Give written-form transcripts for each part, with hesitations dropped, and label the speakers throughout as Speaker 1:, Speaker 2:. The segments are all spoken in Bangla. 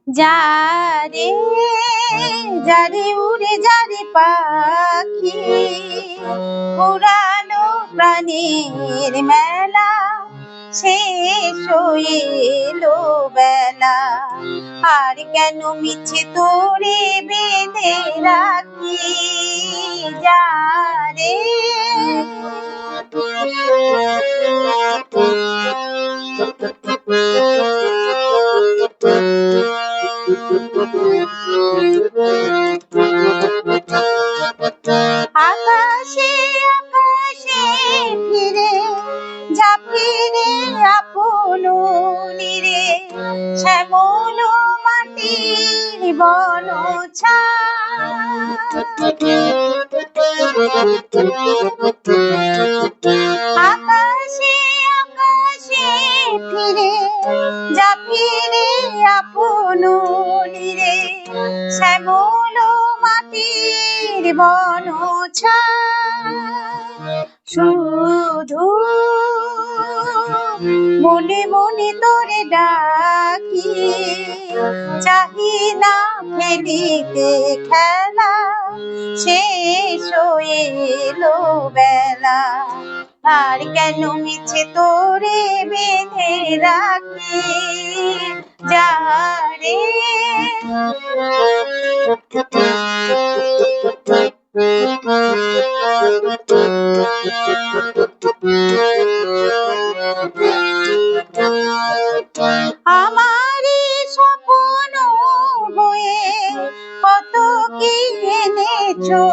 Speaker 1: যারে যারে উড়ে যারে পাখি, পুরানো প্রাণের মেলা শেষ হয়ে এলো বেলা। আর কেন মিছে তোরে বেঁধে রাখি, যারে আকাশে আকাশে ফিরে যা ফিরে আপন নিরে, শ্যামল মাটির বন আকাশে আকাশে ফিরে যা ফিরে আপন নিরে, শ্যামল মাটির বন শুধু মনে মনে তোরে ডাকি, চাহি না ফেলিতে খেলা শেষ হয়ে এলো বেলা। আর কেন মিছে তোরে বেঁধে রাখি, যারে আমারই স্বপ্ন হয়ে কত কি এনেছো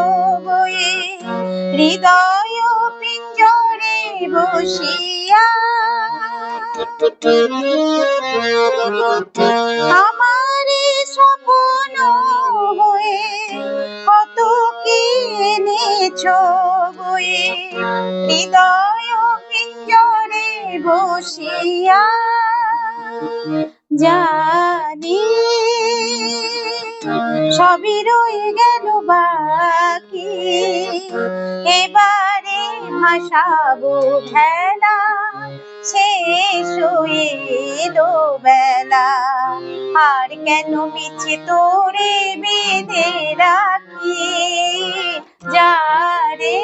Speaker 1: বয়ে, হৃদয় পিঞ্জরে বসিয়া আমারই স্বপ্ন হয়ে কত কি এনেছো বয়ে, হৃদয় পিঞ্জরে বসিয়া। জানি সবই রয়ে গেল বাকি, এবারে ভাসাবো ভেলা শেষ হয়ে এলো বেলা। আর কেন মিছে তোরে বেঁধে রাখি, যারে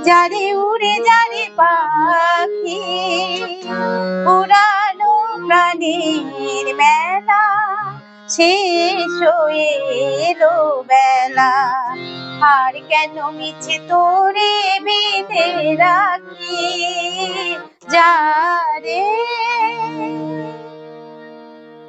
Speaker 1: যারে উড়ে যারে পাখি, পুরানো প্রাণের মেলা শেষ হয়ে এলো বেলা। আর কেন মিছে তোরে বেঁধে রাখি, যারে